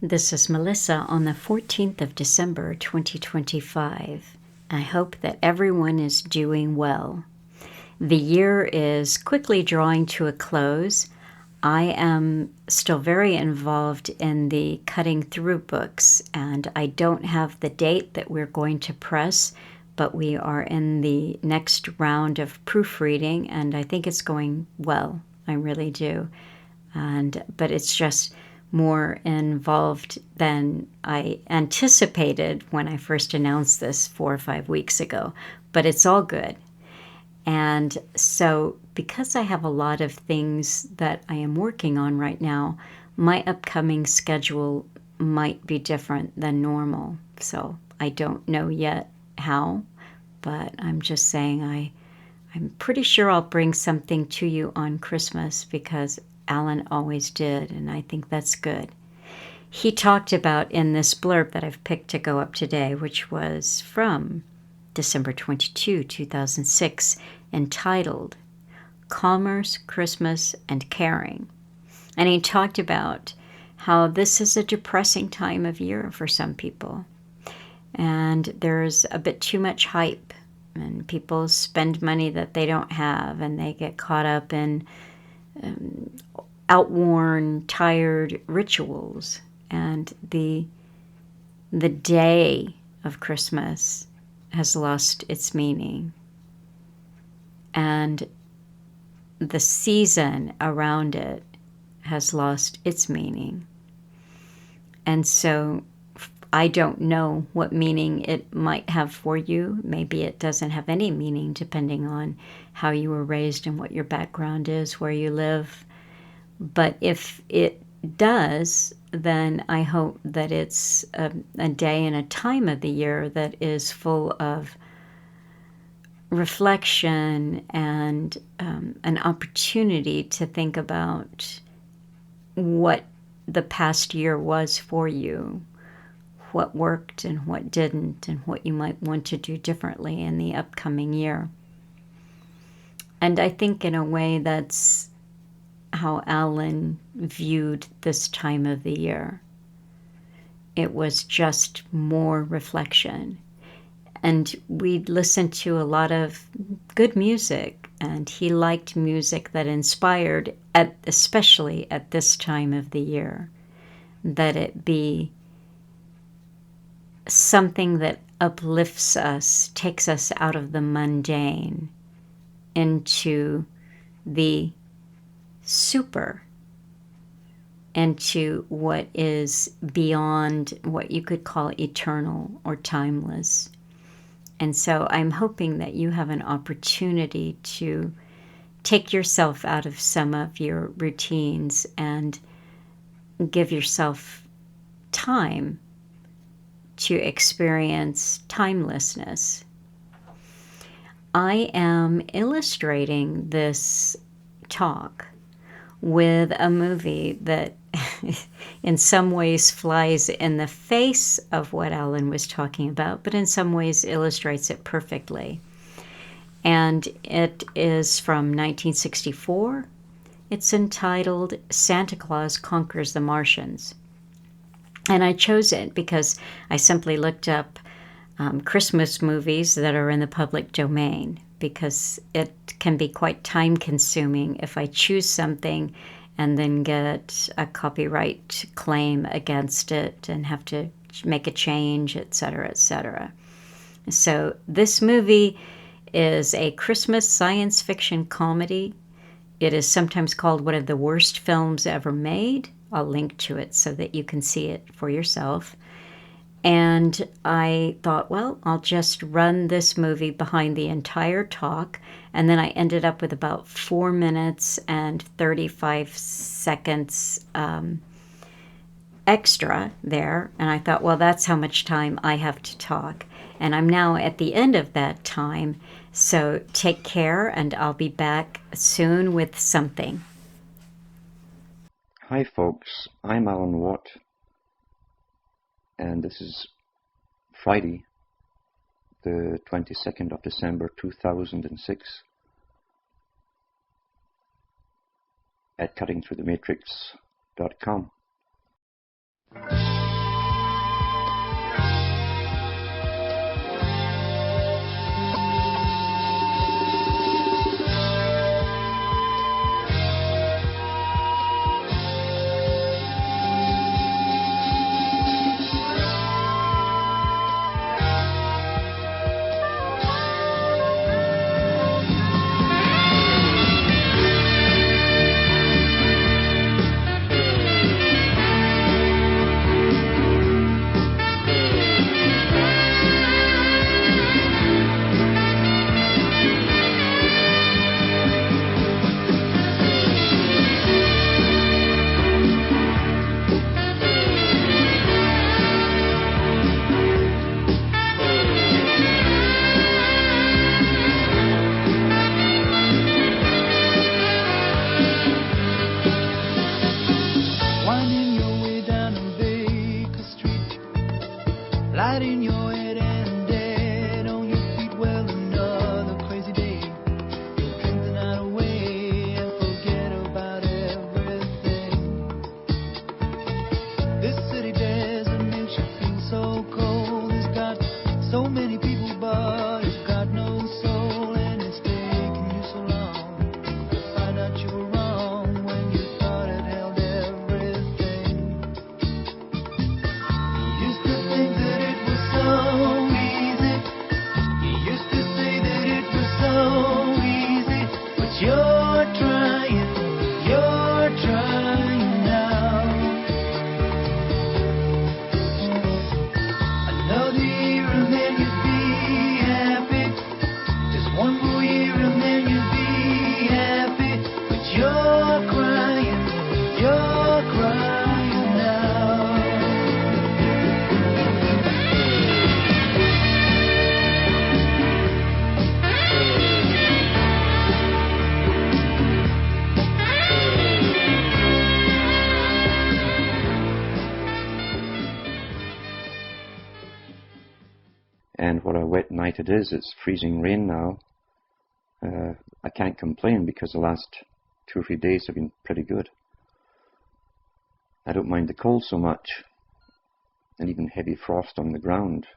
This is Melissa on the 14th of December 2025. I hope that everyone is doing well. The year is quickly drawing to a close. I am still very involved in the Cutting Through books, and I don't have the date that we're going to press, but we are in the next round of proofreading, and I think it's going well. I really do. But it's just more involved than I anticipated when I first announced this 4 or 5 weeks ago. But it's all good. And so because I have a lot of things that I am working on right now, my upcoming schedule might be different than normal. So I don't know yet how, but I'm just saying I'm pretty sure I'll bring something to you on Christmas because Alan always did, and I think that's good. He talked about in this blurb that I've picked to go up today, which was from December 22, 2006, entitled Commerce, Christmas, and Caring. And he talked about how this is a depressing time of year for some people. And there's a bit too much hype, and people spend money that they don't have, and they get caught up in outworn, tired rituals. And the day of Christmas has lost its meaning. And the season around it has lost its meaning. And so I don't know what meaning it might have for you. Maybe it doesn't have any meaning depending on how you were raised and what your background is, where you live. But if it does, then I hope that it's a day and a time of the year that is full of reflection and an opportunity to think about what the past year was for you, what worked and what didn't, and what you might want to do differently in the upcoming year. And I think in a way that's how Alan viewed this time of the year. It was just more reflection. And we'd listened to a lot of good music, and he liked music that inspired, especially at this time of the year, that it be something that uplifts us, takes us out of the mundane into the super, into what is beyond what you could call eternal or timeless. And so I'm hoping that you have an opportunity to take yourself out of some of your routines and give yourself time to experience timelessness. I am illustrating this talk with a movie that in some ways flies in the face of what Alan was talking about, but in some ways illustrates it perfectly. And it is from 1964. It's entitled Santa Claus Conquers the Martians. And I chose it because I simply looked up Christmas movies that are in the public domain, because it can be quite time-consuming if I choose something and then get a copyright claim against it and have to make a change, etc., etc. So this movie is a Christmas science fiction comedy. It is sometimes called one of the worst films ever made. I'll link to it so that you can see it for yourself. And I thought, well, I'll just run this movie behind the entire talk. And then I ended up with about 4 minutes and 35 seconds extra there. And I thought, well, that's how much time I have to talk. And I'm now at the end of that time. So take care, and I'll be back soon with something. Hi folks, I'm Alan Watt, and this is Friday, the 22nd of December 2006 at cuttingthroughthematrix.com. in your head and dead on your feet. Well, another crazy day. You'll drink the night away and forget about everything. This city desert makes you feel so cold. It's got so many people, but it's got no soul, and it's taken you so long to find out you were wrong when you thought it held everything. You used to think that it was so easy. You used to say that it was so easy, but you're trying now. Another year and then you'd be happy. Just one more year and then you'd be happy. But you're crying now. And what a wet night it is. It's freezing rain now. I can't complain because the last 2 or 3 days have been pretty good. I don't mind the cold so much, and even heavy frost on the ground.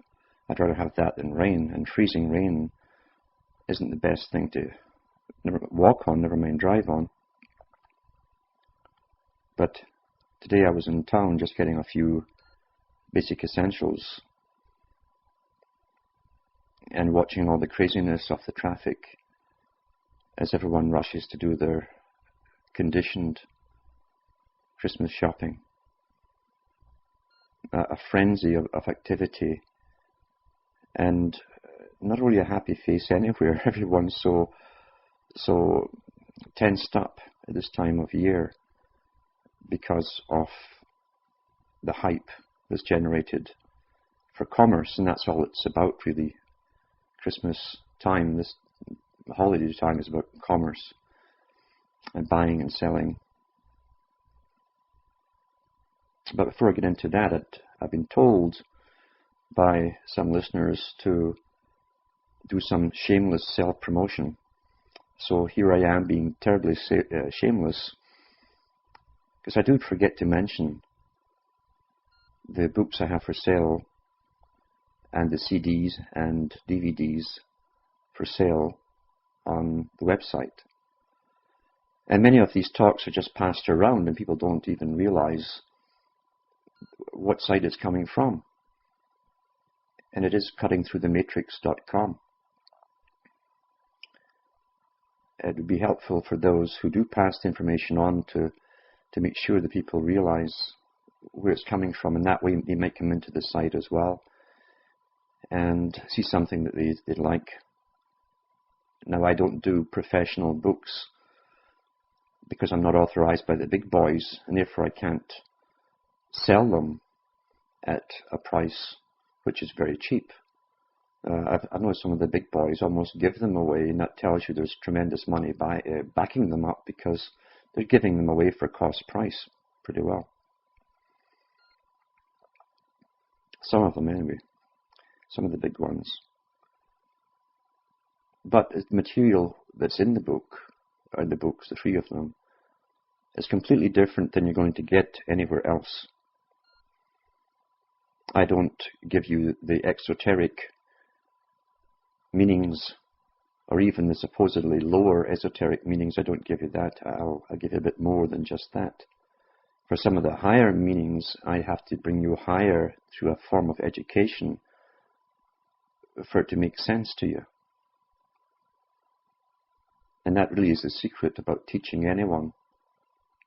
I'd rather have that than rain, and freezing rain isn't the best thing to never walk on, never mind drive on. But today I was in town just getting a few basic essentials and watching all the craziness of the traffic as everyone rushes to do their conditioned Christmas shopping. A frenzy of activity, and not really a happy face anywhere. Everyone's so tensed up at this time of year because of the hype that's generated for commerce, and that's all it's about really. Christmas time, this holiday time, is about commerce and buying and selling. But before I get into that, I've been told by some listeners to do some shameless self-promotion. So here I am being terribly shameless, because I do forget to mention the books I have for sale and the CDs and DVDs for sale on the website. And many of these talks are just passed around and people don't even realize what site it's coming from. And it is cuttingthroughthematrix.com. It would be helpful for those who do pass the information on to make sure that people realize where it's coming from, and that way they might come into the site as well and see something that they like. Now, I don't do professional books because I'm not authorized by the big boys, and therefore I can't sell them at a price which is very cheap. I've noticed some of the big boys almost give them away, and that tells you there's tremendous money backing them up, because they're giving them away for cost price pretty well. Some of them anyway. Some of the big ones. But the material that's in the book, or the books, the 3 of them, is completely different than you're going to get anywhere else. I don't give you the exoteric meanings, or even the supposedly lower esoteric meanings. I don't give you that. I'll give you a bit more than just that. For some of the higher meanings, I have to bring you higher through a form of education for it to make sense to you. And that really is the secret about teaching anyone.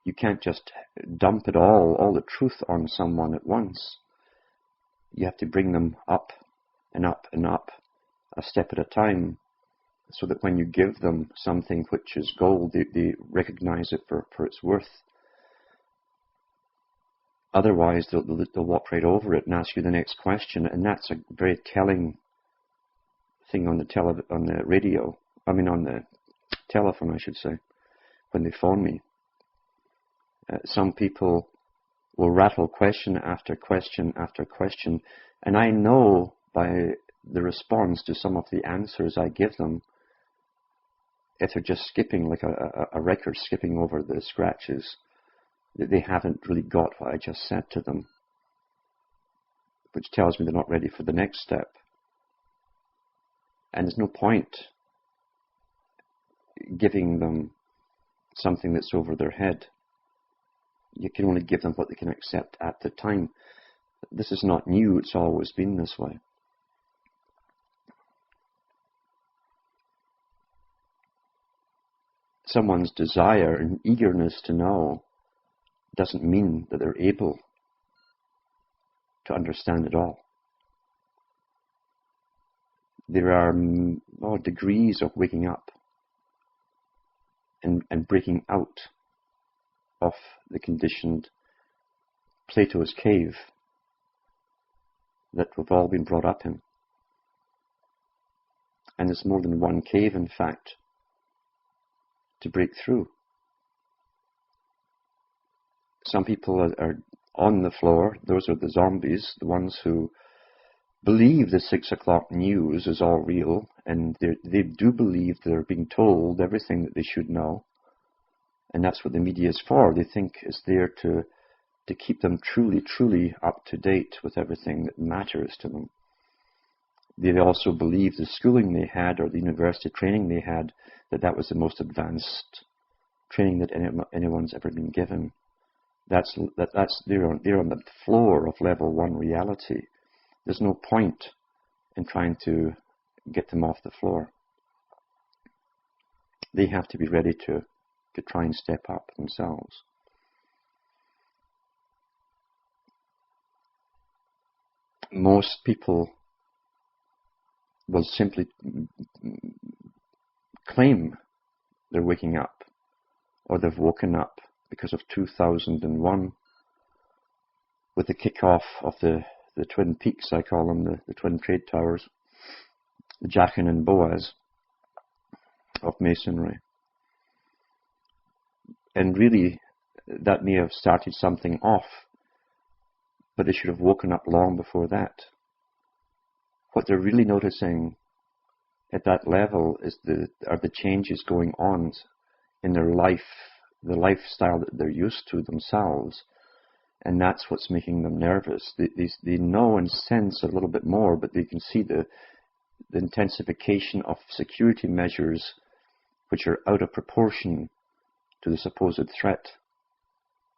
You can't just dump it all the truth on someone at once. You have to bring them up and up and up, a step at a time, so that when you give them something which is gold, they recognize it for its worth. Otherwise, they'll walk right over it and ask you the next question, and that's a very telling thing on the radio. I mean, on the telephone, I should say, when they phone me. Some people will rattle question after question after question, and I know by the response to some of the answers I give them, if they're just skipping like a record skipping over the scratches, that they haven't really got what I just said to them, which tells me they're not ready for the next step. And there's no point giving them something that's over their head. You can only give them what they can accept at the time. This is not new, it's always been this way. Someone's desire and eagerness to know doesn't mean that they're able to understand it all. There are degrees of waking up and breaking out of the conditioned Plato's cave that we've all been brought up in. And there's more than one cave, in fact, to break through. Some people are on the floor. Those are the zombies, the ones who believe the 6 o'clock news is all real, and they do believe they're being told everything that they should know. And that's what the media is for. They think it's there to keep them truly up to date with everything that matters to them. They also believe the schooling they had or the university training they had, that was the most advanced training that anyone's ever been given. They're on the floor of level 1 reality. There's no point in trying to get them off the floor. They have to be ready to try and step up themselves. Most people will simply claim they're waking up, or they've woken up because of 2001, with the kick-off of the Twin Peaks, I call them, the Twin Trade Towers, the Jachin and Boaz of Masonry. And really, that may have started something off, but they should have woken up long before that. What they're really noticing at that level are the changes going on in their life, the lifestyle that they're used to themselves, and that's what's making them nervous. They know and sense a little bit more, but they can see the intensification of security measures which are out of proportion to the supposed threat,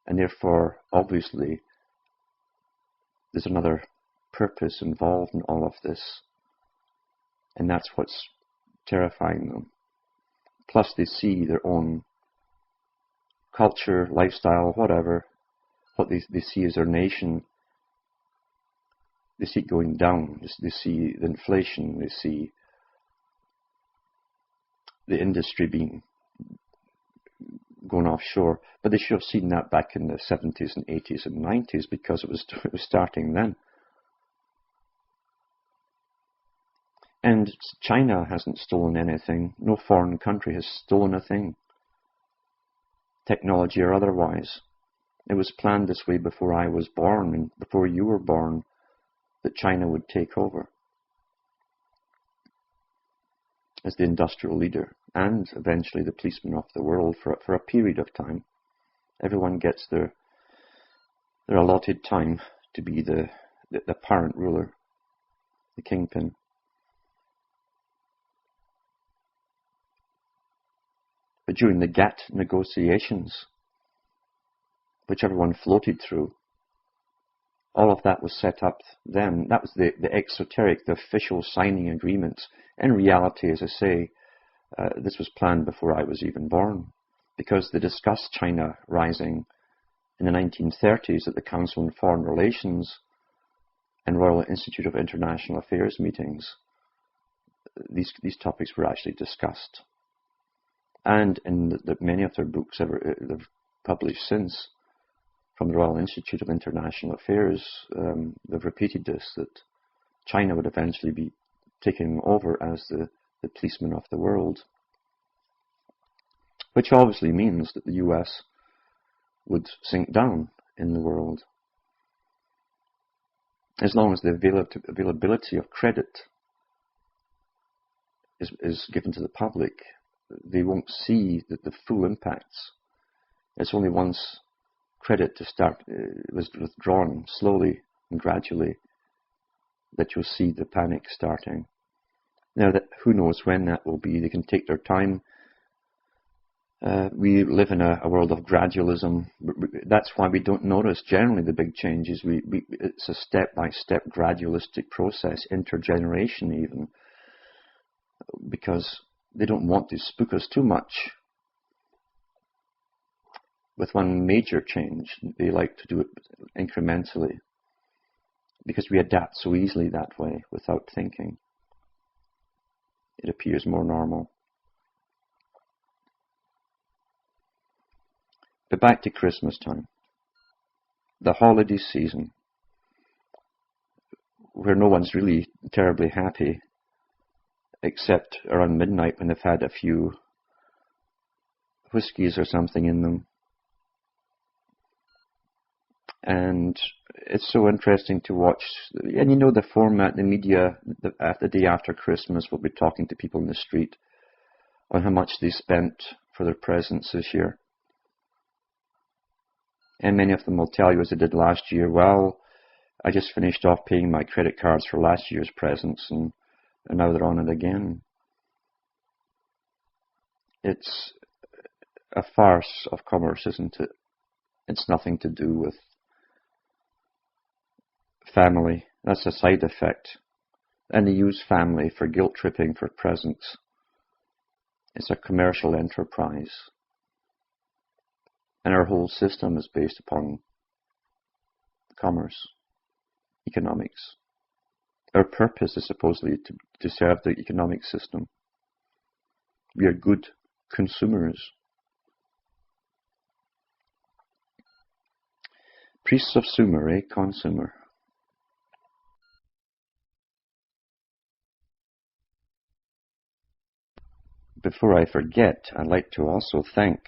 and therefore, obviously, there's another purpose involved in all of this, and that's what's terrifying them. Plus, they see their own culture, lifestyle, whatever, what they see as their nation, they see it going down. They see the inflation, they see the industry going offshore. But they should have seen that back in the 70s and 80s and 90s, because it was starting then. And China hasn't stolen anything. No foreign country has stolen a thing, technology or otherwise. It was planned this way before I was born and before you were born, that China would take over as the industrial leader and eventually the policeman of the world for a period of time. Everyone gets their allotted time to be the apparent ruler, the kingpin. But during the GATT negotiations, which everyone floated through, all of that was set up then. That was the exoteric, the official signing agreements. In reality, as I say, this was planned before I was even born, because they discussed China rising in the 1930s at the Council on Foreign Relations and Royal Institute of International Affairs meetings. These topics were actually discussed. And in many of their books they've published since, from the Royal Institute of International Affairs, they've repeated this, that China would eventually be taken over as the policeman of the world. Which obviously means that the US would sink down in the world. As long as the availability of credit is given to the public, they won't see the full impacts. It's only once credit was withdrawn slowly and gradually that you'll see the panic starting. Now, who knows when that will be? They can take their time. We live in a world of gradualism. That's why we don't notice generally the big changes. It's a step-by-step gradualistic process, intergeneration even, because they don't want to spook us too much with one major change. They like to do it incrementally because we adapt so easily that way without thinking. It appears more normal. But back to Christmas time, the holiday season, where no one's really terribly happy, except around midnight when they've had a few whiskies or something in them. And it's so interesting to watch. And you know the format, the media, the day after Christmas will be talking to people in the street on how much they spent for their presents this year. And many of them will tell you, as they did last year, well, I just finished off paying my credit cards for last year's presents, and now they're on it again. It's a farce of commerce, isn't it? It's nothing to do with family. That's a side effect. And they use family for guilt tripping for presents. It's a commercial enterprise. And our whole system is based upon commerce, economics. Our purpose is supposedly to serve the economic system. We are good consumers. Priests of Sumer, a consumer. Before I forget, I'd like to also thank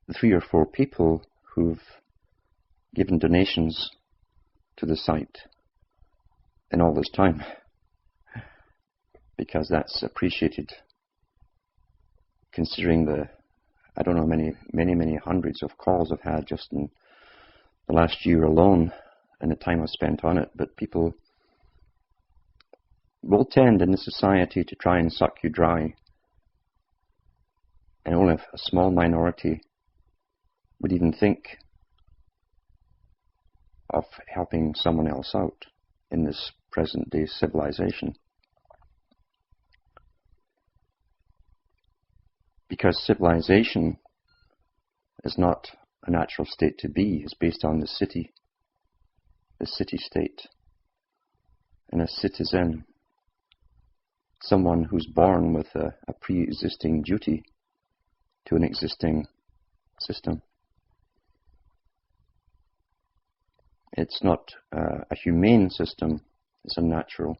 the 3 or 4 people who've given donations to the site in all this time, because that's appreciated considering the, I don't know, many hundreds of calls I've had just in the last year alone and the time I've spent on it. But people will tend in the society to try and suck you dry, and only a small minority would even think of helping someone else out in this present day civilization. Because civilization is not a natural state to be. It's based on the city-state, and a citizen, someone who's born with a pre-existing duty to an existing system. It's not a humane system, it's unnatural.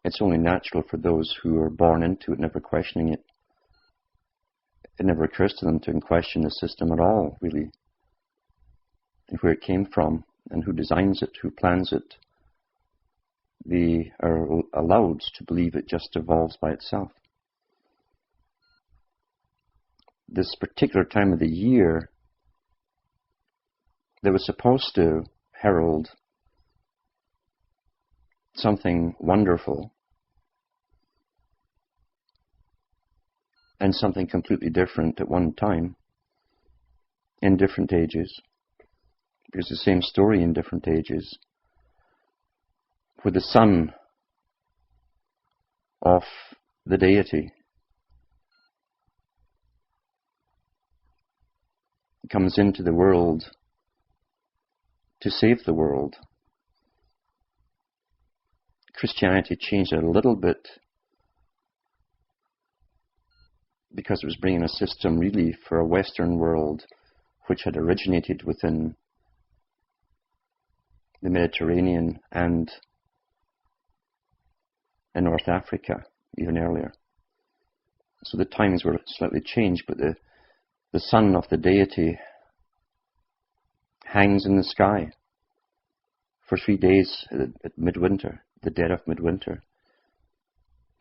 It's only natural for those who are born into it, never questioning it. It never occurs to them to question the system at all, really, and where it came from, and who designs it, who plans it. They are allowed to believe it just evolves by itself. This particular time of the year that was supposed to herald something wonderful and something completely different at one time in different ages, because the same story in different ages, where the son of the deity comes into the world to save the world. Christianity changed it a little bit because it was bringing a system really for a Western world which had originated within the Mediterranean and in North Africa, even earlier. So the times were slightly changed, but the sun of the deity hangs in the sky for 3 days at midwinter, the dead of midwinter.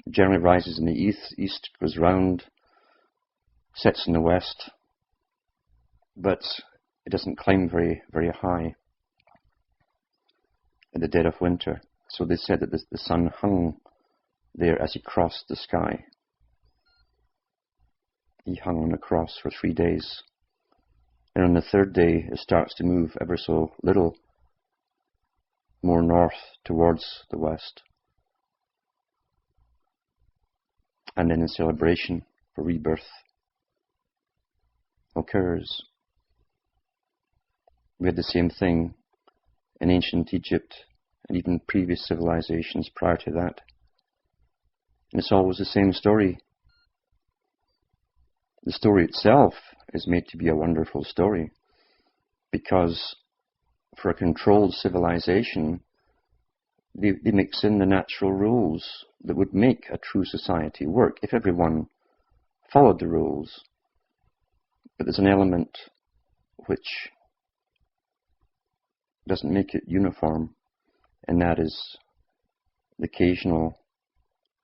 It generally rises in the east, goes round, sets in the west, but it doesn't climb very, very high at the dead of winter. So they said that the sun hung there as he crossed the sky. He hung on a cross for 3 days. And on the third day, it starts to move ever so little more north towards the west. And then a celebration for rebirth occurs. We had the same thing in ancient Egypt and even previous civilizations prior to that. And it's always the same story. The story itself is made to be a wonderful story because for a controlled civilization, they mix in the natural rules that would make a true society work if everyone followed the rules. But there's an element which doesn't make it uniform, and that is the occasional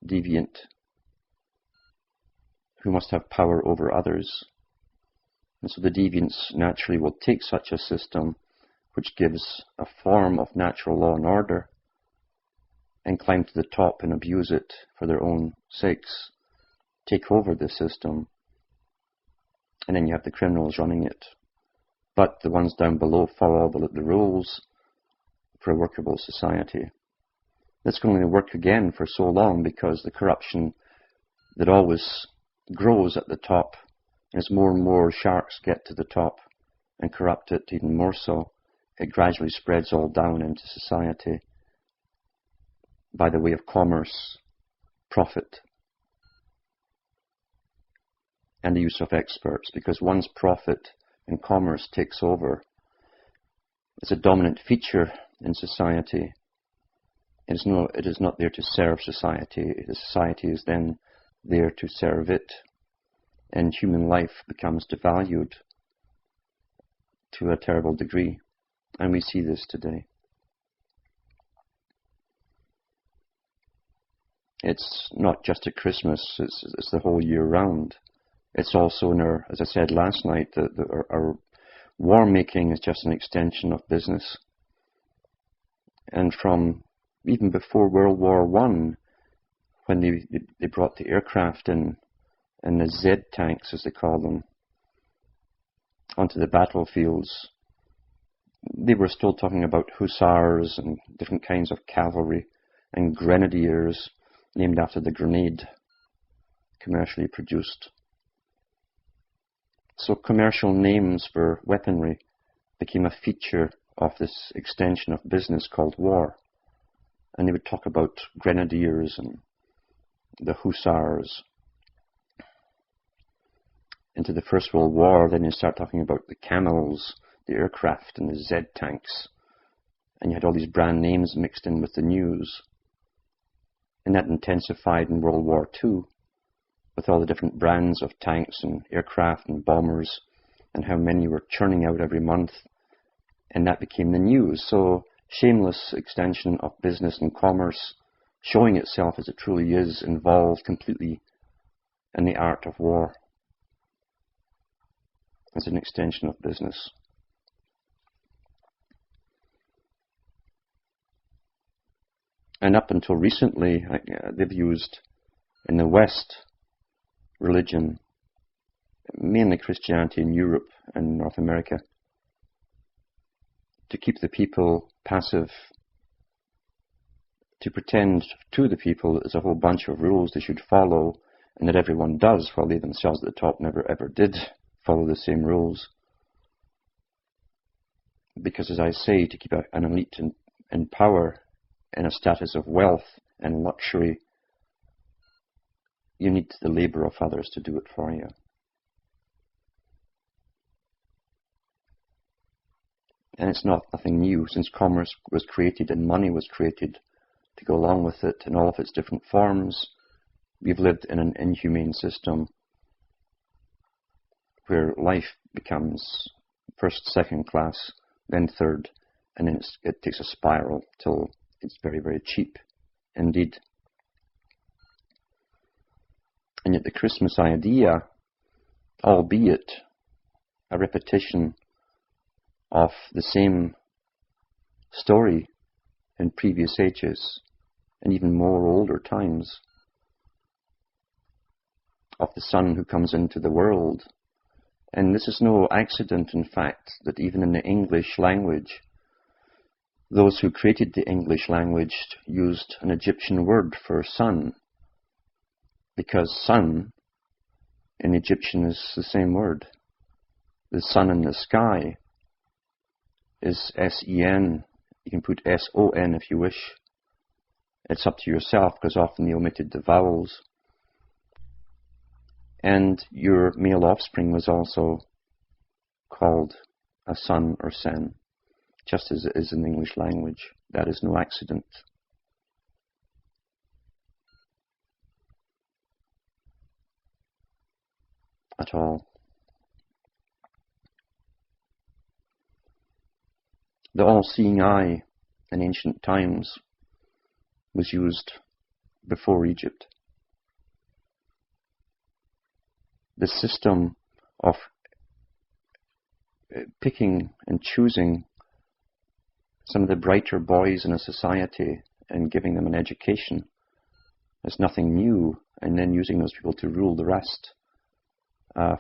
deviant who must have power over others. And so the deviants naturally will take such a system which gives a form of natural law and order and climb to the top and abuse it for their own sakes, take over the system, and then you have the criminals running it. But the ones down below follow all the rules for a workable society. That's going to work again for so long because the corruption that always grows at the top, as more and more sharks get to the top and corrupt it even more so, it gradually spreads all down into society by the way of commerce, profit, and the use of experts. Because once profit and commerce takes over, it's a dominant feature in society. It is not there to serve society. The society is then there to serve it. And human life becomes devalued to a terrible degree. And we see this today. It's not just at Christmas, it's the whole year round. It's also in our, as I said last night, our war making is just an extension of business. And from even before World War I, when they brought the aircraft in, and the Z tanks, as they call them, onto the battlefields, they were still talking about hussars and different kinds of cavalry and grenadiers, named after the grenade, commercially produced. So commercial names for weaponry became a feature of this extension of business called war. And they would talk about grenadiers and the hussars. Into the First World War, then you start talking about the camels, the aircraft, and the Z tanks. And you had all these brand names mixed in with the news. And that intensified in World War II, with all the different brands of tanks and aircraft and bombers, and how many were churning out every month. And that became the news. So, shameless extension of business and commerce, showing itself as it truly is, involved completely in the art of war, as an extension of business. And up until recently, they've used, in the West, religion, mainly Christianity in Europe and North America, to keep the people passive, to pretend to the people that there's a whole bunch of rules they should follow, and that everyone does, while they themselves at the top never ever did follow the same rules. Because, as I say, to keep an elite in power, in a status of wealth and luxury, you need the labor of others to do it for you. And it's nothing new, since commerce was created and money was created to go along with it in all of its different forms. We've lived in an inhumane system where life becomes first, second class, then third, and then it takes a spiral till it's very, very cheap indeed. And yet the Christmas idea, albeit a repetition of the same story in previous ages and even more older times, of the Son who comes into the world. And this is no accident, in fact, that even in the English language, those who created the English language used an Egyptian word for sun, because sun in Egyptian is the same word. The sun in the sky is S-E-N. You can put S-O-N if you wish. It's up to yourself, because often they omitted the vowels. And your male offspring was also called a son or sen, just as it is in the English language. That is no accident. At all. The all-seeing eye in ancient times was used before Egypt. The system of picking and choosing some of the brighter boys in a society and giving them an education is nothing new, and then using those people to rule the rest.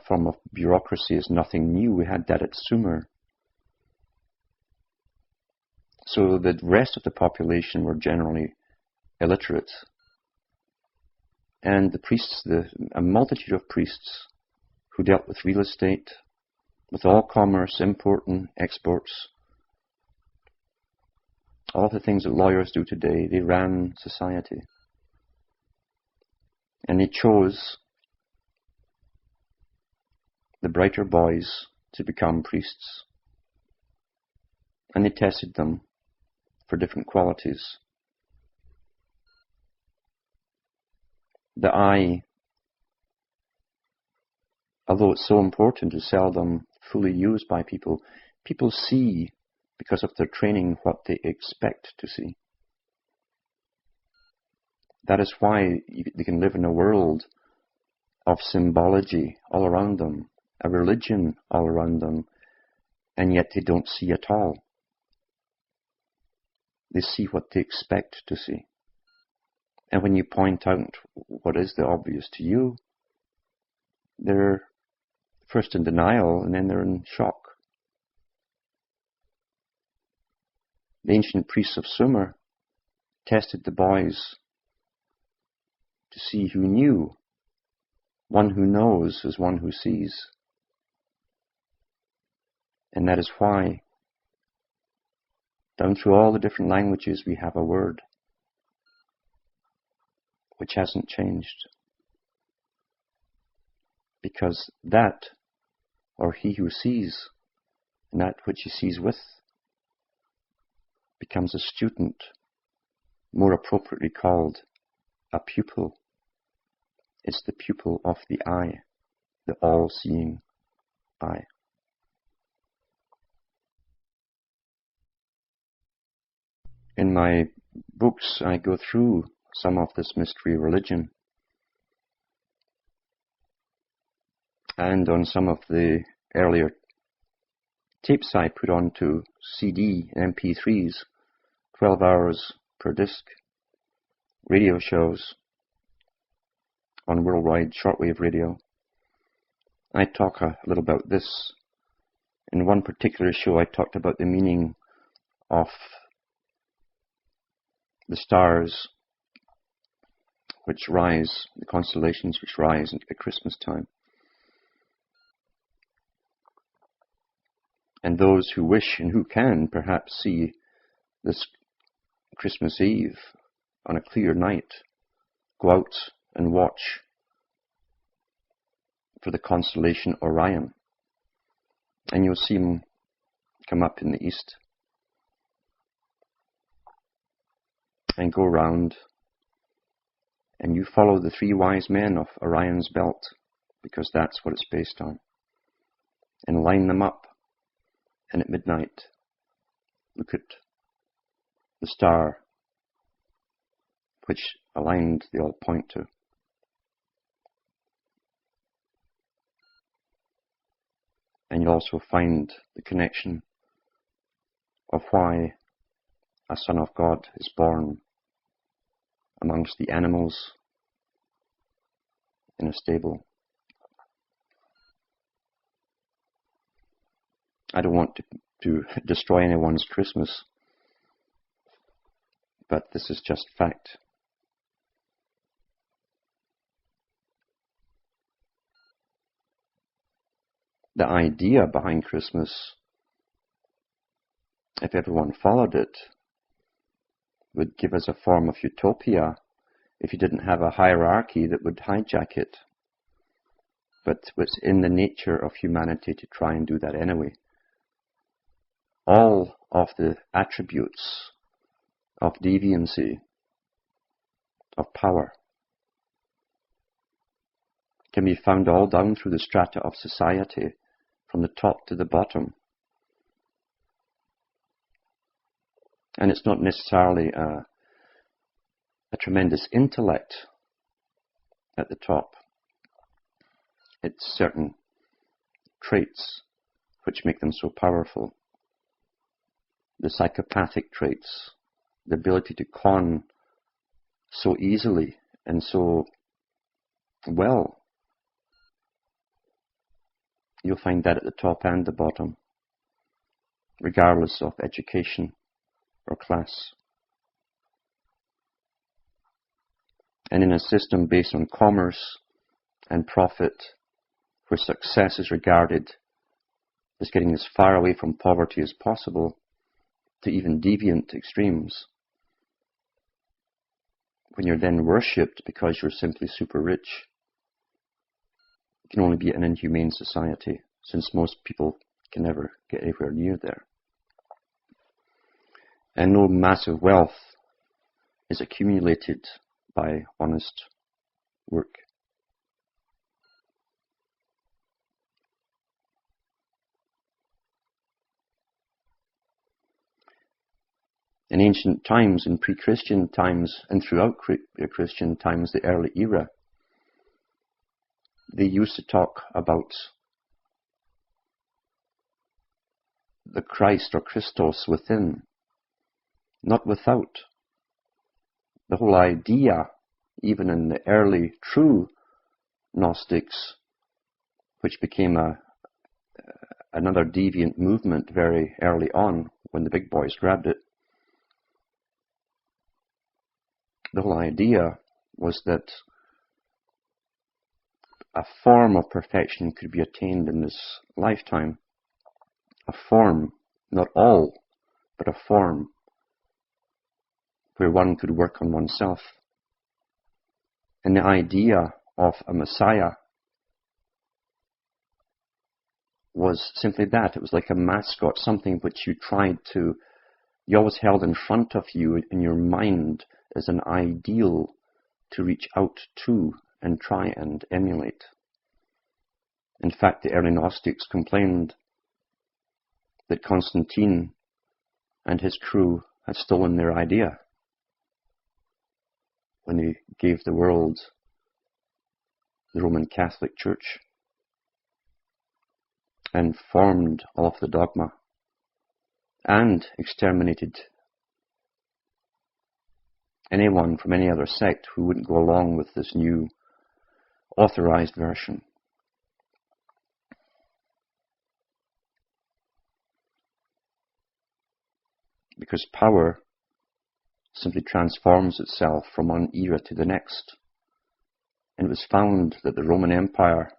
Form of bureaucracy is nothing new. We had that at Sumer. So the rest of the population were generally illiterate. And the priests, a multitude of priests who dealt with real estate, with all commerce, import and exports, all the things that lawyers do today, they ran society. And they chose the brighter boys to become priests. And they tested them for different qualities. The eye, although it's so important, is seldom fully used by people. People see, because of their training, what they expect to see. That is why they can live in a world of symbology all around them, a religion all around them, and yet they don't see at all. They see what they expect to see. And when you point out what is the obvious to you, they're first in denial and then they're in shock. The ancient priests of Sumer tested the boys to see who knew. One who knows is one who sees. And that is why, down through all the different languages, we have a word which hasn't changed. Because that, or he who sees, and that which he sees with, becomes a student, more appropriately called a pupil. It's the pupil of the eye, the all-seeing eye. In my books, I go through some of this mystery religion. And on some of the earlier tapes I put onto CD and MP3s, 12 hours per disc, radio shows on worldwide shortwave radio, I talk a little about this. In one particular show, I talked about the meaning of the stars which rise, the constellations which rise at Christmas time. And those who wish and who can perhaps see this Christmas Eve on a clear night, go out and watch for the constellation Orion. And you'll see him come up in the east and go round, and you follow the three wise men of Orion's belt, because that's what it's based on. and line them up. And at midnight, look at the star which aligned they all point to. And you'll also find the connection of why a son of God is born amongst the animals in a stable. I don't want to destroy anyone's Christmas, but this is just fact. The idea behind Christmas, if everyone followed it, would give us a form of utopia if you didn't have a hierarchy that would hijack it. But it's in the nature of humanity to try and do that anyway. All of the attributes of deviancy, of power, can be found all down through the strata of society, from the top to the bottom. And it's not necessarily a tremendous intellect at the top. It's certain traits which make them so powerful. The psychopathic traits, the ability to con so easily and so well. You'll find that at the top and the bottom, regardless of education or class. And in a system based on commerce and profit, where success is regarded as getting as far away from poverty as possible, to even deviant extremes, when you're then worshipped because you're simply super rich, it can only be an inhumane society, since most people can never get anywhere near there. And no massive wealth is accumulated by honest work. In ancient times, in pre-Christian times, and throughout Christian times, the early era, they used to talk about the Christ or Christos within, not without. The whole idea, even in the early true Gnostics, which became another deviant movement very early on when the big boys grabbed it, the whole idea was that a form of perfection could be attained in this lifetime. A form, not all, but a form where one could work on oneself. And the idea of a Messiah was simply that. It was like a mascot, something which you always held in front of you in your mind as an ideal to reach out to and try and emulate. In fact, the early Gnostics complained that Constantine and his crew had stolen their idea when they gave the world the Roman Catholic Church and formed all of the dogma and exterminated anyone from any other sect who wouldn't go along with this new authorized version. Because power simply transforms itself from one era to the next. And it was found that the Roman Empire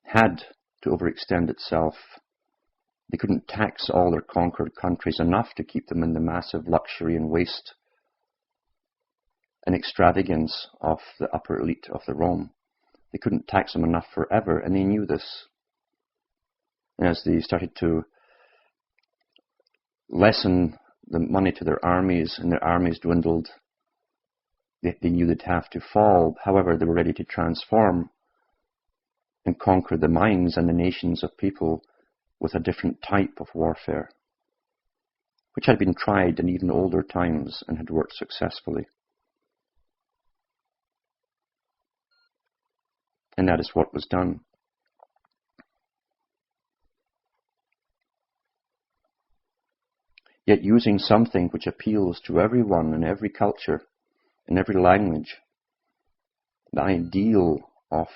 had to overextend itself. They couldn't tax all their conquered countries enough to keep them in the massive luxury and waste and extravagance of the upper elite of the Rome. They couldn't tax them enough forever, and they knew this. And as they started to lessen the money to their armies, and their armies dwindled, they knew they'd have to fall. However, they were ready to transform and conquer the minds and the nations of people with a different type of warfare, which had been tried in even older times and had worked successfully. And that is what was done. Yet using something which appeals to everyone in every culture, in every language, the ideal of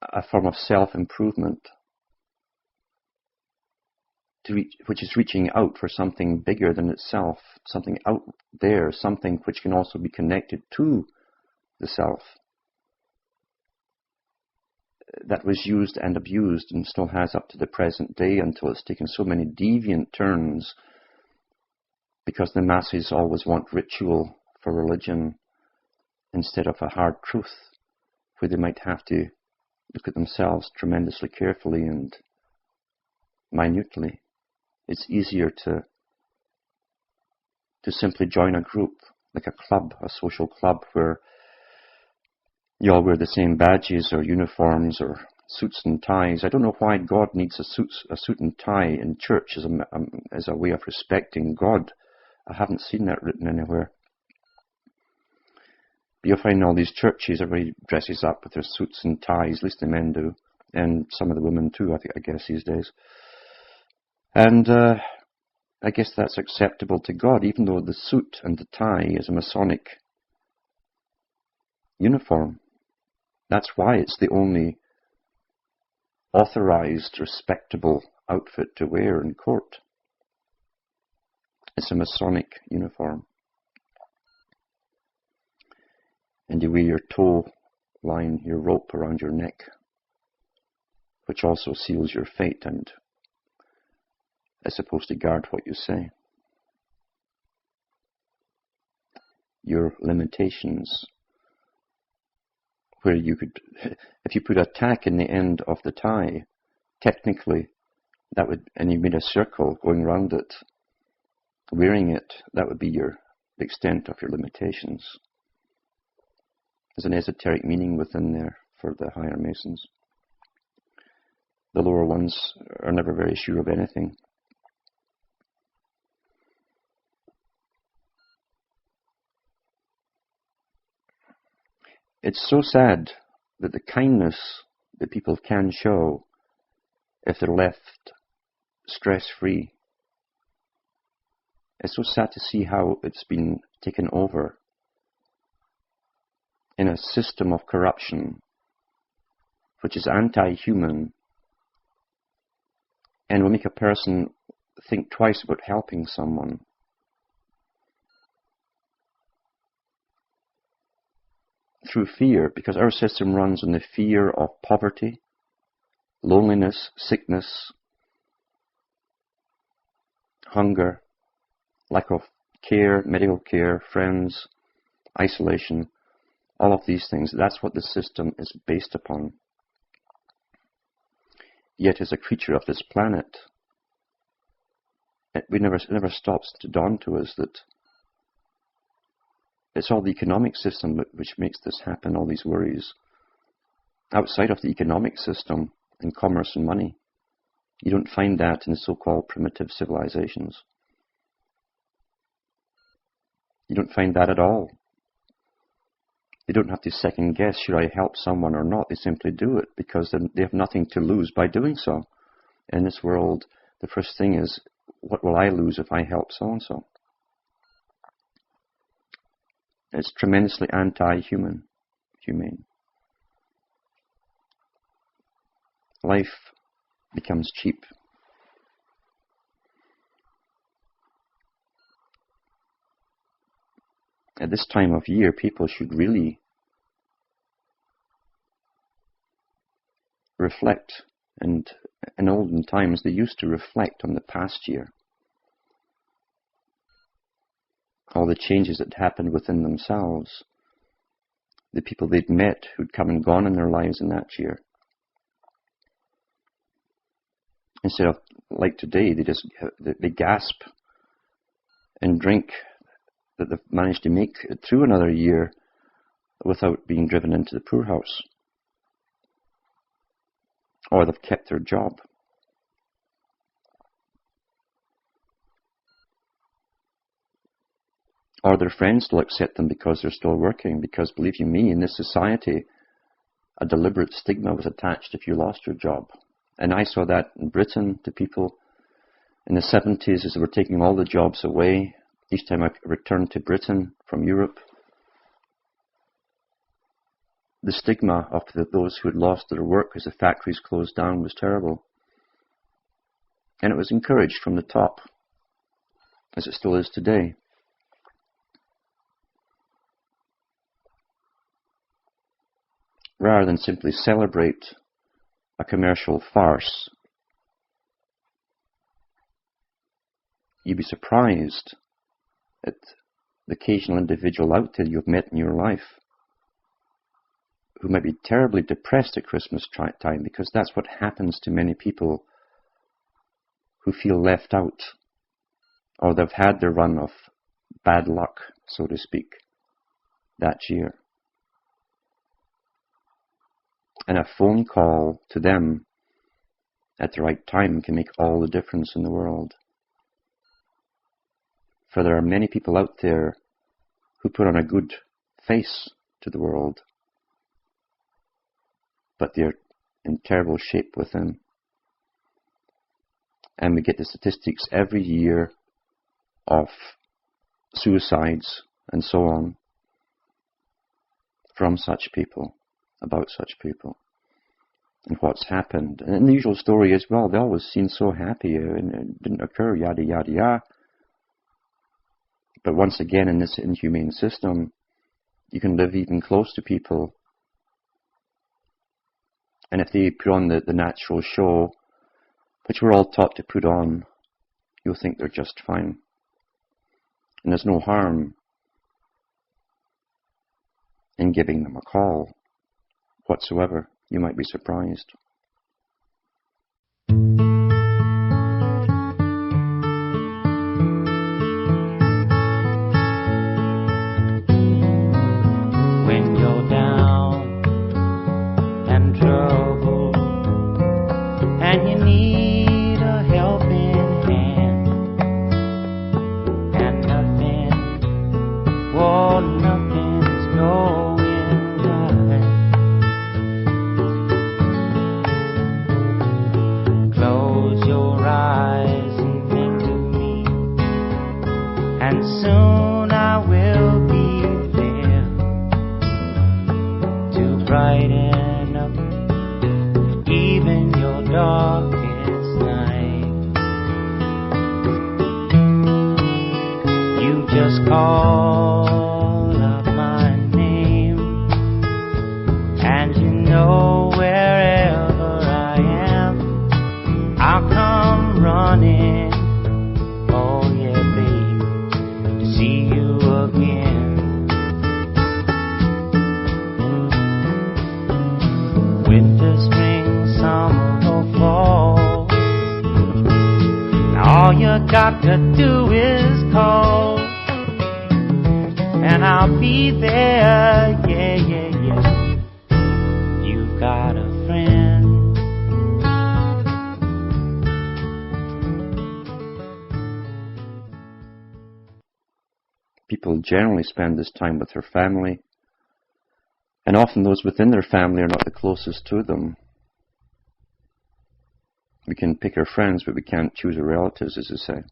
a form of self-improvement, which is reaching out for something bigger than itself, something out there, something which can also be connected to the self. That was used and abused and still has up to the present day, until it's taken so many deviant turns, because the masses always want ritual for religion instead of a hard truth, where they might have to look at themselves tremendously carefully and minutely. It's easier to simply join a group, like a club, a social club, where you all wear the same badges or uniforms or suits and ties. I don't know why God needs a suit and tie in church as a way of respecting God. I haven't seen that written anywhere. But you'll find all these churches, everybody dresses up with their suits and ties, at least the men do, and some of the women too, I guess, these days. And I guess that's acceptable to God, even though the suit and the tie is a Masonic uniform. That's why it's the only authorized, respectable outfit to wear in court. It's a Masonic uniform. And you wear your toe line, your rope around your neck, which also seals your fate and is supposed to guard what you say. Your limitations, where you could, if you put a tack in the end of the tie, technically, that would, and you made a circle going round it, wearing it, that would be the extent of your limitations. There's an esoteric meaning within there for the higher Masons. The lower ones are never very sure of anything. It's so sad that the kindness that people can show, if they're left stress-free, it's so sad to see how it's been taken over in a system of corruption which is anti-human and will make a person think twice about helping someone. Through fear, because our system runs on the fear of poverty, loneliness, sickness, hunger, lack of care, medical care, friends, isolation, all of these things. That's what the system is based upon. Yet as a creature of this planet, it never stops to dawn to us that it's all the economic system which makes this happen, all these worries. Outside of the economic system, in commerce and money, you don't find that in the so-called primitive civilizations. You don't find that at all. They don't have to second guess, should I help someone or not? They simply do it because they have nothing to lose by doing so. In this world, the first thing is, what will I lose if I help so-and-so? It's tremendously anti-humane. Life becomes cheap. At this time of year, people should really reflect, and in olden times they used to reflect on the past year. All the changes that happened within themselves, the people they'd met who'd come and gone in their lives in that year. Instead of, like today, they gasp and drink that they've managed to make it through another year without being driven into the poorhouse, or they've kept their job. Or their friends still accept them because they're still working, because believe you me, in this society, a deliberate stigma was attached if you lost your job. And I saw that in Britain to people in the 70s as they were taking all the jobs away. Each time I returned to Britain from Europe, the stigma of those who had lost their work as the factories closed down was terrible. And it was encouraged from the top, as it still is today. Rather than simply celebrate a commercial farce, you'd be surprised at the occasional individual out there you've met in your life who might be terribly depressed at Christmas time, because that's what happens to many people who feel left out, or they've had their run of bad luck, so to speak, that year. And a phone call to them at the right time can make all the difference in the world. For there are many people out there who put on a good face to the world, but they're in terrible shape within. And we get the statistics every year of suicides and so on from such people, about such people, and what's happened. And the usual story is, well, they always seem so happy and it didn't occur, yada, yada, yada. But once again, in this inhumane system, you can live even close to people, and if they put on the natural show, which we're all taught to put on, you'll think they're just fine. And there's no harm in giving them a call whatsoever. You might be surprised. When you're down and troubled and you need a helping hand, and nothing's going right. Close your eyes and think of me, and soon I will be there to brighten up even your darkest night. You just call out my name, and you know wherever I am, I'll come running. Oh yeah, babe, to see you again. Winter, spring, summer or fall, all you got to do is call, and I'll be there. Yeah, yeah, yeah. You've got a friend. People generally spend this time with their family, and often those within their family are not the closest to them. We can pick our friends, but we can't choose our relatives, as they say.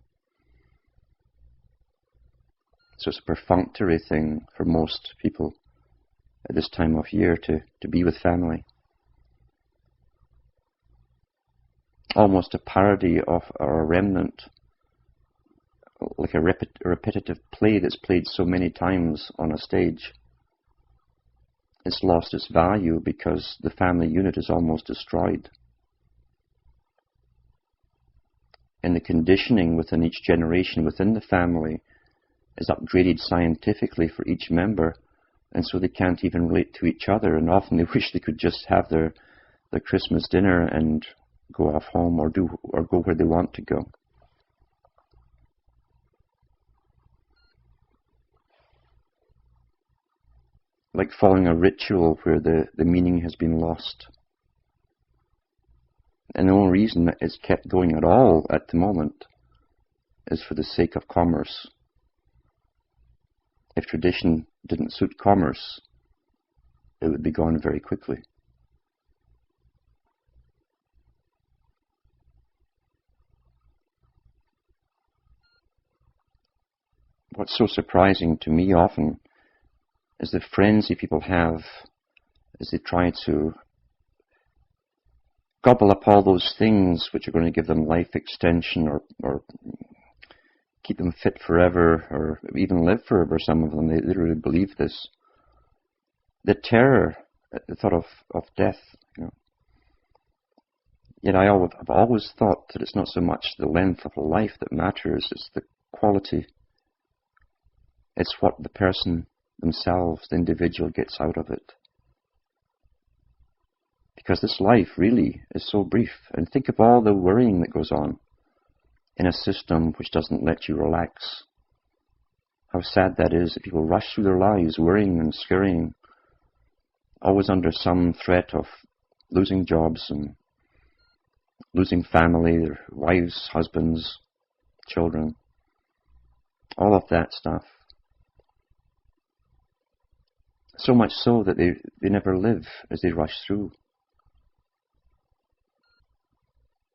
So it's a perfunctory thing for most people at this time of year to be with family. Almost a parody of a remnant, like a repetitive play that's played so many times on a stage. It's lost its value because the family unit is almost destroyed. And the conditioning within each generation within the family is upgraded scientifically for each member, and so they can't even relate to each other, and often they wish they could just have their Christmas dinner and go off home or go where they want to go. like following a ritual where the meaning has been lost. And the only reason that it's kept going at all at the moment is for the sake of commerce. If tradition didn't suit commerce, it would be gone very quickly. What's so surprising to me often is the frenzy people have as they try to gobble up all those things which are going to give them life extension or keep them fit forever or even live forever. Some of them, they really believe this. The terror at the thought of death. Yet I've always thought that it's not so much the length of a life that matters, it's the quality. It's what the person themselves, the individual, gets out of it. Because this life really is so brief. And think of all the worrying that goes on in a system which doesn't let you relax. How sad that is, that people rush through their lives worrying and scurrying, always under some threat of losing jobs and losing family, their wives, husbands, children, all of that stuff. So much so that they never live as they rush through.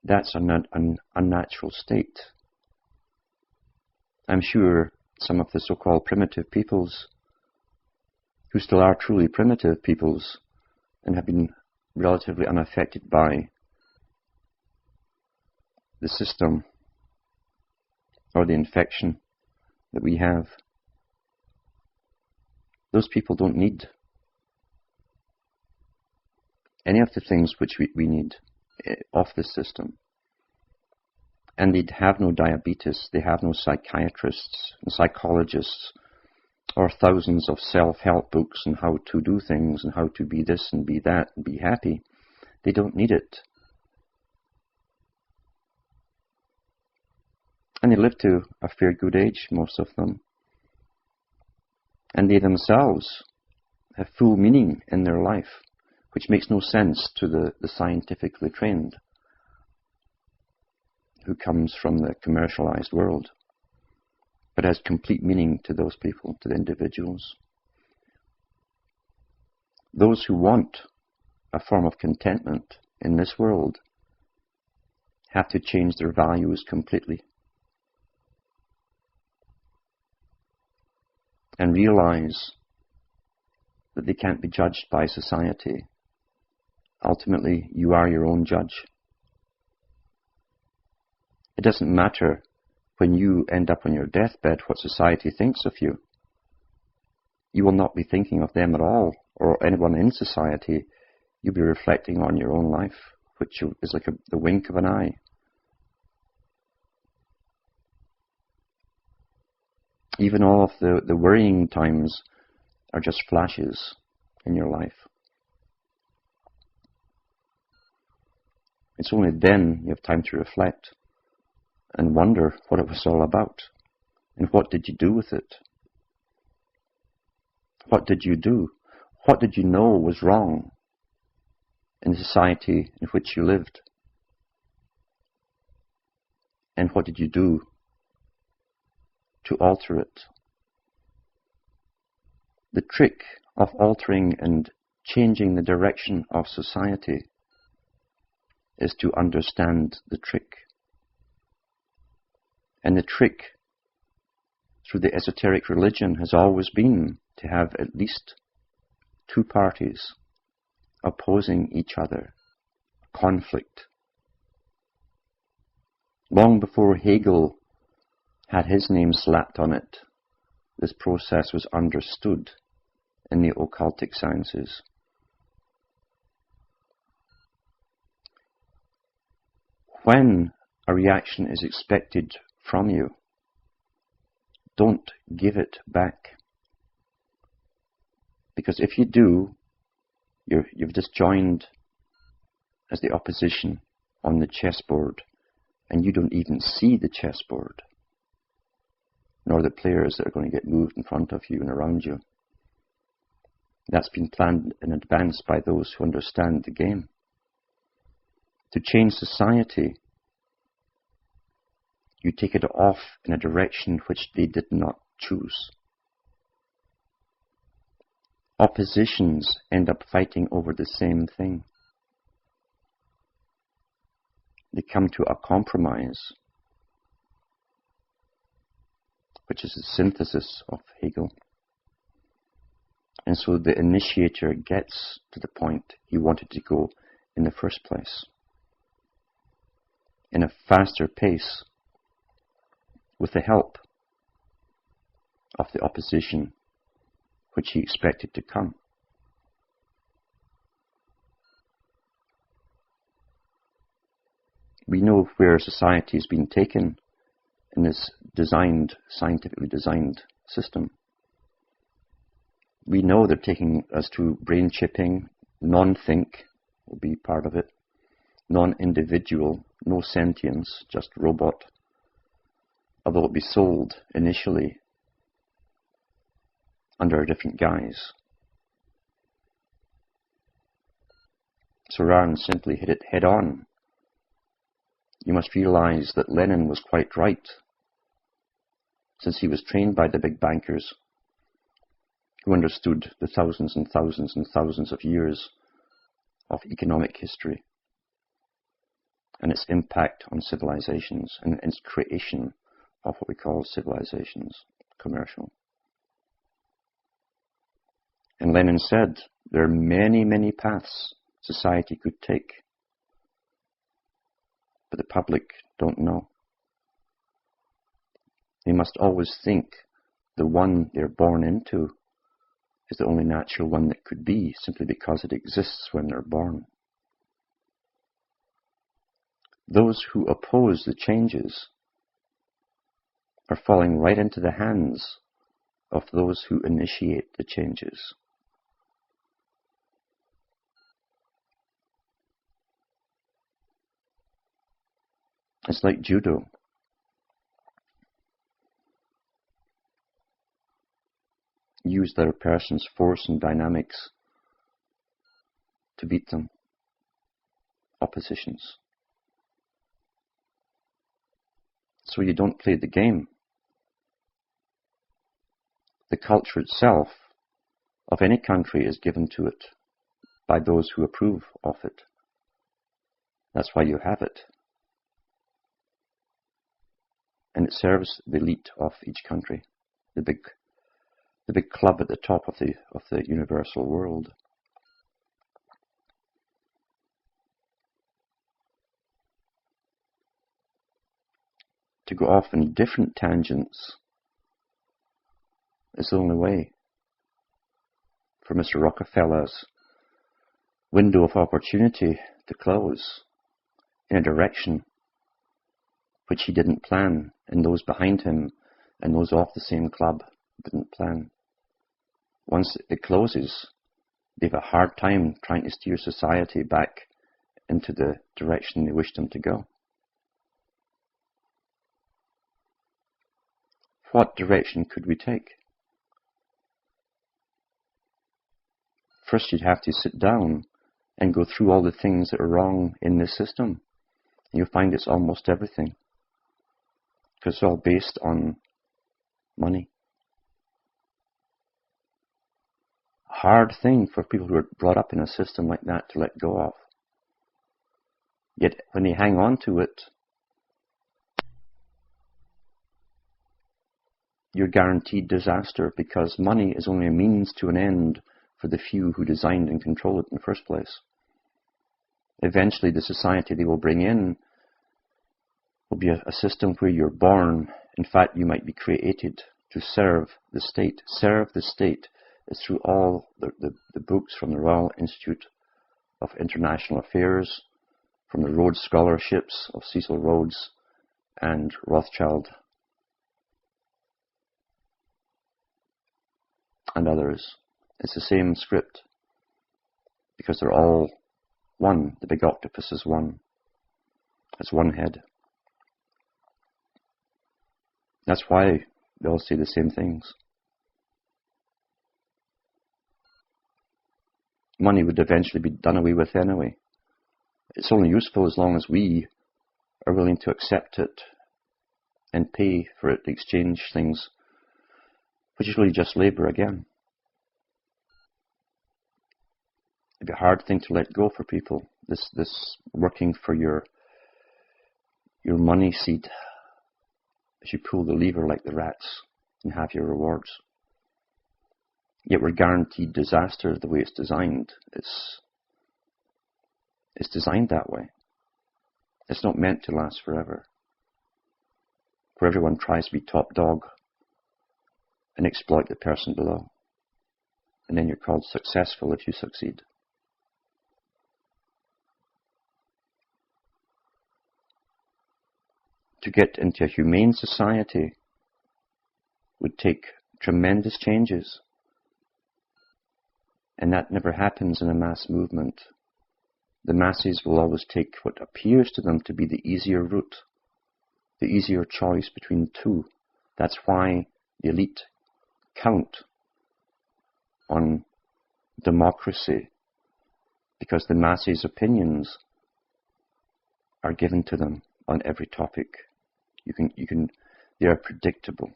That's an unnatural state. I'm sure some of the so-called primitive peoples, who still are truly primitive peoples and have been relatively unaffected by the system or the infection that we have, those people don't need any of the things which we need off the system. And they'd have no diabetes, they have no psychiatrists and psychologists or thousands of self-help books on how to do things and how to be this and be that and be happy. They don't need it. And they live to a fair good age, most of them. And they themselves have full meaning in their life, which makes no sense to the scientifically trained, who comes from the commercialized world, but has complete meaning to those people, to the individuals. Those who want a form of contentment in this world have to change their values completely and realize that they can't be judged by society. Ultimately, you are your own judge. It doesn't matter when you end up on your deathbed what society thinks of you. You will not be thinking of them at all, or anyone in society. You'll be reflecting on your own life, which is like the wink of an eye. Even all of the worrying times are just flashes in your life. It's only then you have time to reflect and wonder what it was all about. And what did you do with it? What did you do? What did you know was wrong in the society in which you lived? And what did you do to alter it? The trick of altering and changing the direction of society is to understand the trick. And the trick through the esoteric religion has always been to have at least two parties opposing each other, conflict. Long before Hegel had his name slapped on it, this process was understood in the occultic sciences. When a reaction is expected from you, don't give it back. Because if you do, you've just joined as the opposition on the chessboard, and you don't even see the chessboard, nor the players that are going to get moved in front of you and around you. That's been planned in advance by those who understand the game. To change society, you take it off in a direction which they did not choose. Oppositions end up fighting over the same thing. They come to a compromise, which is the synthesis of Hegel. And so the initiator gets to the point he wanted to go in the first place, in a faster pace, with the help of the opposition which he expected to come. We know where society has been taken in this scientifically designed system. We know they're taking us to brain chipping, non-think will be part of it, non-individual, no sentience, just robot, although it be sold initially under a different guise. So rather than simply hit it head on, you must realize that Lenin was quite right, since he was trained by the big bankers who understood the thousands and thousands and thousands of years of economic history and its impact on civilizations and its creation of what we call civilizations, commercial. And Lenin said there are many, many paths society could take, but the public don't know. They must always think the one they're born into is the only natural one that could be, simply because it exists when they're born. Those who oppose the changes are falling right into the hands of those who initiate the changes. It's like judo. Use their person's force and dynamics to beat them. Oppositions. So you don't play the game. The culture itself of any country is given to it by those who approve of it. That's why you have it. And it serves the elite of each country, the big club at the top of the universal world. To go off in different tangents is the only way for Mr. Rockefeller's window of opportunity to close in a direction which he didn't plan, and those behind him and those off the same club didn't plan. Once it closes, they have a hard time trying to steer society back into the direction they wish them to go. What direction could we take? First, you'd have to sit down and go through all the things that are wrong in this system. You'll find it's almost everything, because it's all based on money. Hard thing for people who are brought up in a system like that to let go of. Yet when they hang on to it, you're guaranteed disaster, because money is only a means to an end for the few who designed and control it in the first place. Eventually, the society they will bring in will be a system where you're born. In fact, you might be created to serve the state. Serve the state is through all the books from the Royal Institute of International Affairs, from the Rhodes Scholarships of Cecil Rhodes and Rothschild and others. It's the same script, because they're all one. The big octopus is one. It's one head. That's why they all say the same things. money would eventually be done away with anyway. It's only useful as long as we are willing to accept it and pay for it to exchange things, which is really just labour again. It'd be a hard thing to let go for people, this working for your money seed as you pull the lever like the rats and have your rewards. Yet we're guaranteed disaster the way it's designed. It's designed that way. It's not meant to last forever, where everyone tries to be top dog and exploit the person below. And then you're called successful if you succeed. To get into a humane society would take tremendous changes. And that never happens in a mass movement. The masses will always take what appears to them to be the easier route, the easier choice between two. That's why the elite count on democracy, because the masses' opinions are given to them on every topic. They are predictable.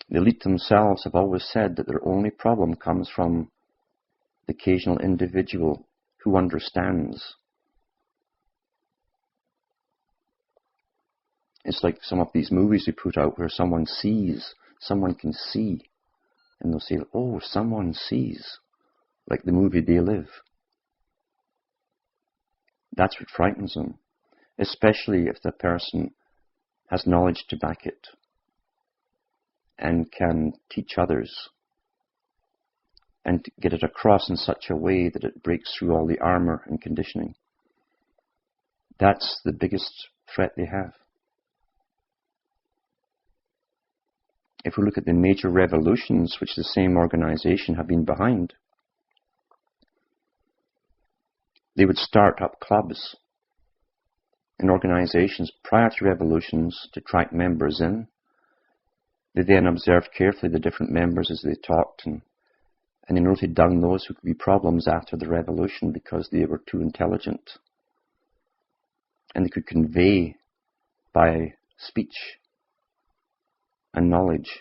The elite themselves have always said that their only problem comes from the occasional individual who understands. It's like some of these movies we put out where someone sees, someone can see, and they'll say, oh, someone sees, like the movie They Live. That's what frightens them, especially if the person has knowledge to back it and can teach others and get it across in such a way that it breaks through all the armor and conditioning. That's the biggest threat they have. If we look at the major revolutions which the same organization have been behind, they would start up clubs and organizations prior to revolutions to attract members in. They then observed carefully the different members as they talked, and they noted down those who could be problems after the revolution because they were too intelligent. And they could convey by speech and knowledge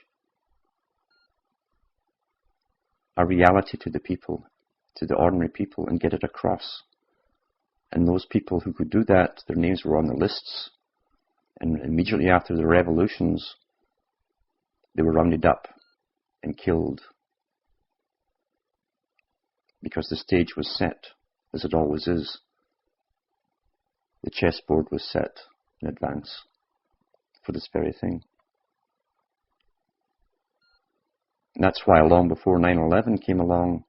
a reality to the people, to the ordinary people, and get it across. And those people who could do that, their names were on the lists. And immediately after the revolutions, they were rounded up and killed. Because the stage was set, as it always is. The chessboard was set in advance for this very thing. And that's why long before 9/11 came along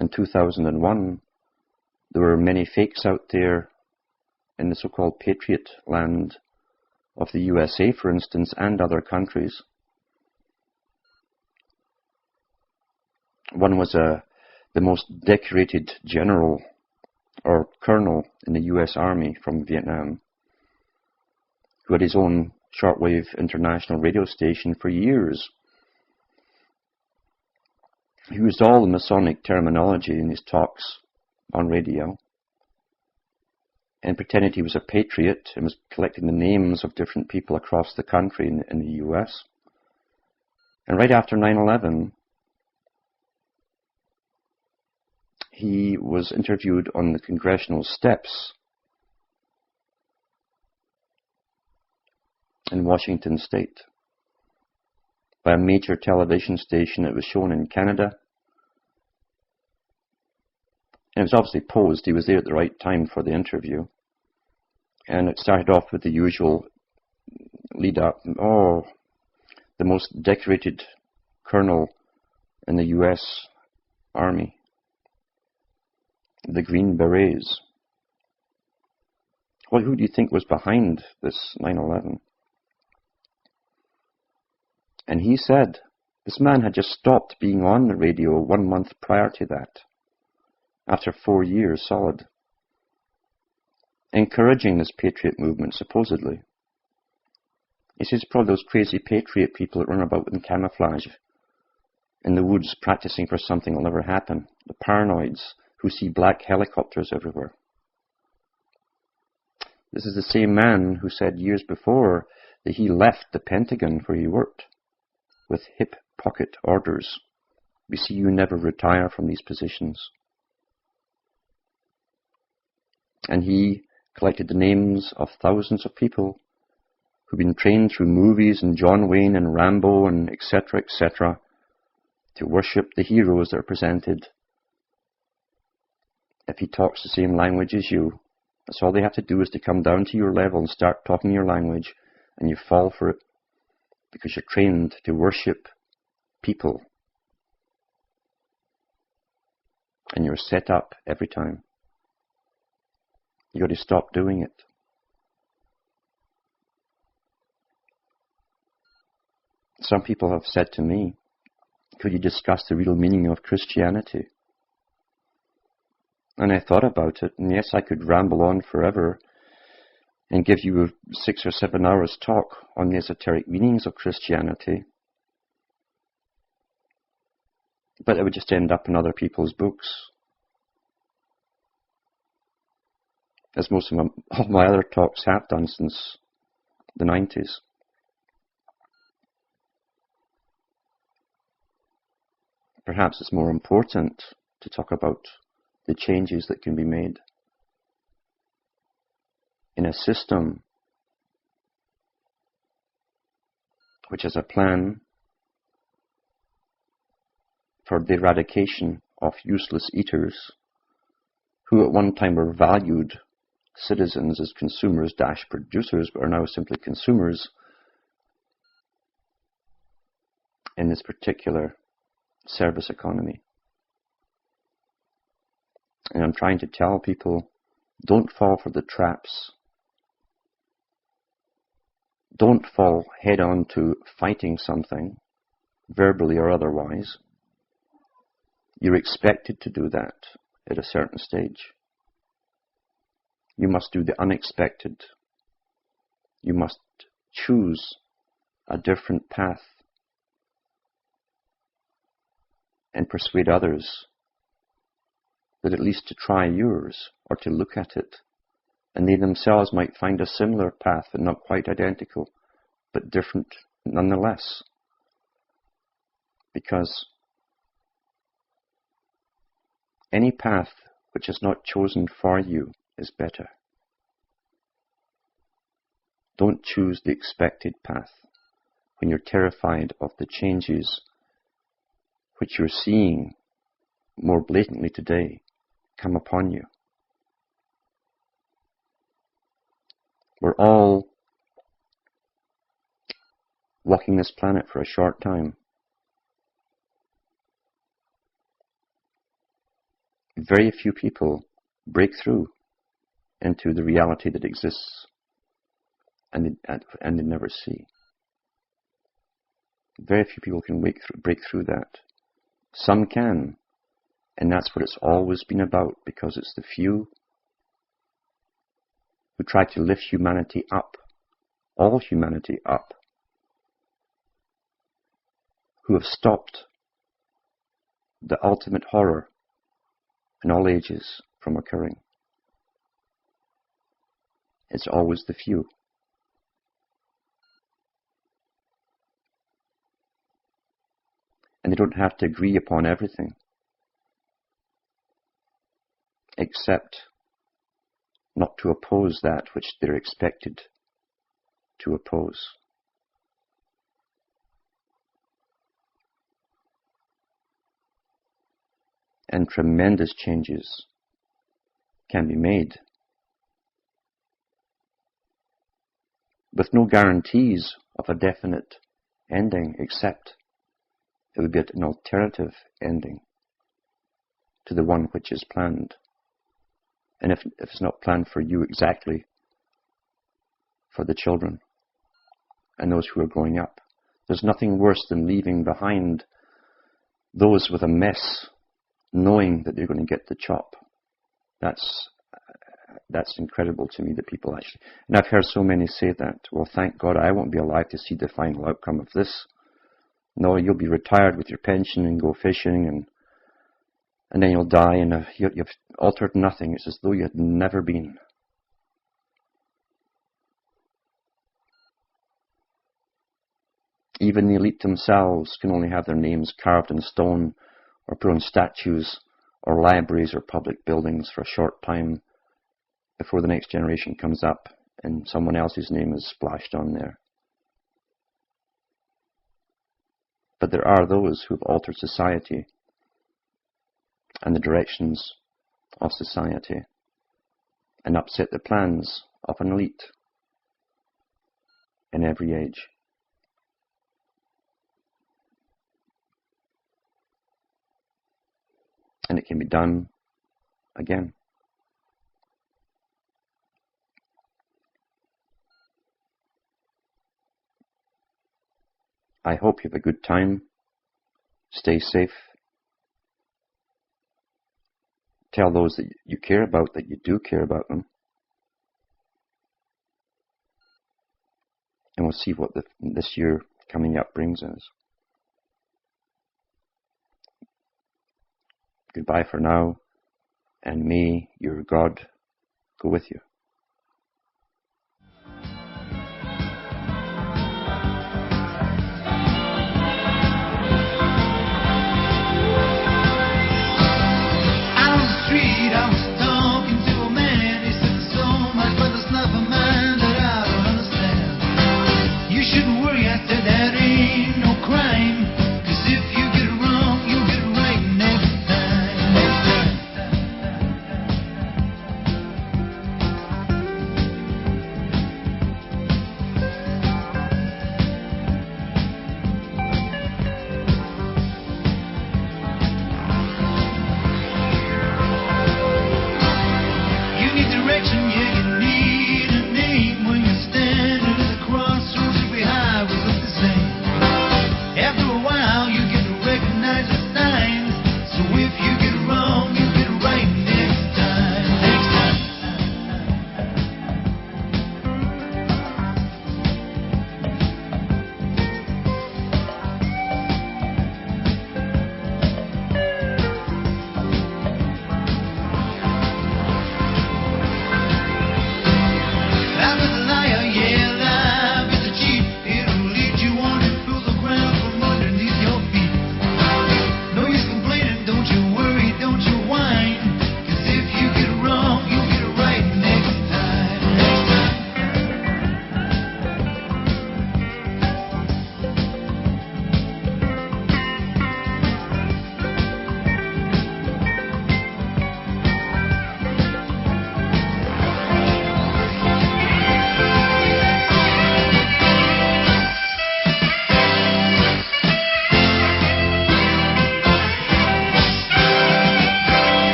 in 2001, there were many fakes out there in the so-called patriot land of the USA, for instance, and other countries. One was the most decorated general or colonel in the US Army from Vietnam, who had his own shortwave international radio station for years. He used all the Masonic terminology in his talks on radio and pretended he was a patriot and was collecting the names of different people across the country in the US. And right after 9/11, he was interviewed on the congressional steps in Washington State by a major television station. It was shown in Canada. And it was obviously posed. He was there at the right time for the interview. And it started off with the usual lead up. Oh, the most decorated colonel in the US Army. The Green Berets. Well, who do you think was behind this 9/11? And he said this man had just stopped being on the radio 1 month prior to that, after 4 years solid, encouraging this patriot movement, supposedly. He says probably those crazy patriot people that run about in camouflage in the woods practicing for something that'll never happen. The paranoids who see black helicopters everywhere. This is the same man who said years before that he left the Pentagon where he worked with hip pocket orders. We see you never retire from these positions. And he collected the names of thousands of people who've been trained through movies and John Wayne and Rambo and etc., to worship the heroes that are presented. If he talks the same language as you, that's all they have to do is to come down to your level and start talking your language, and you fall for it because you're trained to worship people. And you're set up every time. You've got to stop doing it. Some people have said to me, could you discuss the real meaning of Christianity? And I thought about it, and yes, I could ramble on forever and give you a 6 or 7 hours talk on the esoteric meanings of Christianity. But it would just end up in other people's books. As most of my other talks have done since the 90s. Perhaps it's more important to talk about the changes that can be made in a system which has a plan for the eradication of useless eaters who at one time were valued citizens as consumers - producers, but are now simply consumers in this particular service economy. And I'm trying to tell people, don't fall for the traps. Don't fall head on to fighting something, verbally or otherwise. You're expected to do that at a certain stage. You must do the unexpected. You must choose a different path and persuade others that at least to try yours or to look at it, and they themselves might find a similar path and not quite identical, but different nonetheless. Because any path which is not chosen for you is better. Don't choose the expected path when you're terrified of the changes which you're seeing more blatantly today come upon you. We're all walking this planet for a short time. Very few people break through into the reality that exists and they never see. Very few people can break through that. Some can, and that's what it's always been about, because it's the few who try to lift humanity up, all humanity up, who have stopped the ultimate horror in all ages from occurring. It's always the few. And they don't have to agree upon everything, except not to oppose that which they're expected to oppose. And tremendous changes can be made with no guarantees of a definite ending, except it would be an alternative ending to the one which is planned. And if it's not planned for you exactly, for the children and those who are growing up. There's nothing worse than leaving behind those with a mess, knowing that they're going to get the chop. That's incredible to me that people actually... And I've heard so many say that, well, thank God I won't be alive to see the final outcome of this. No, you'll be retired with your pension and go fishing, and then you'll die, and you've altered nothing. It's as though you had never been. Even the elite themselves can only have their names carved in stone or put on statues or libraries or public buildings for a short time before the next generation comes up and someone else's name is splashed on there. But there are those who've altered society and the directions of society and upset the plans of an elite in every age. And it can be done again. I hope you have a good time. Stay safe. Tell those that you care about that you do care about them. And we'll see what this year coming up brings us. Goodbye for now, and may your God go with you.